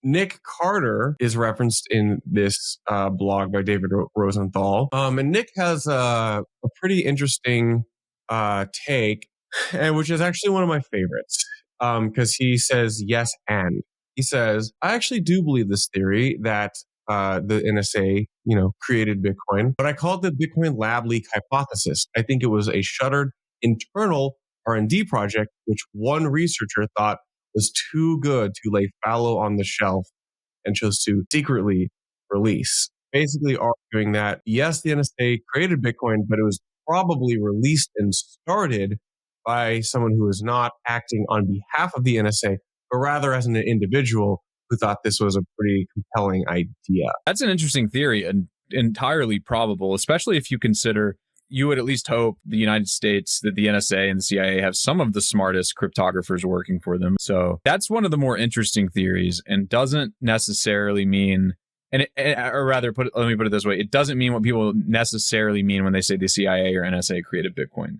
Nick Carter is referenced in this blog by David Rosenthal. And Nick has a pretty interesting take, and which is actually one of my favorites, because he says yes and. He says, I actually do believe this theory that the NSA, created Bitcoin, but I call it the Bitcoin lab leak hypothesis. I think it was a shuttered internal R&D project, which one researcher thought was too good to lay fallow on the shelf and chose to secretly release. Basically arguing that, yes, the NSA created Bitcoin, but it was probably released and started by someone who was not acting on behalf of the NSA, but rather as an individual who thought this was a pretty compelling idea. That's an interesting theory and entirely probable, especially if you consider you would at least hope the United States, that the NSA and the CIA have some of the smartest cryptographers working for them. So that's one of the more interesting theories, and doesn't necessarily mean, let me put it this way. It doesn't mean what people necessarily mean when they say the CIA or NSA created Bitcoin.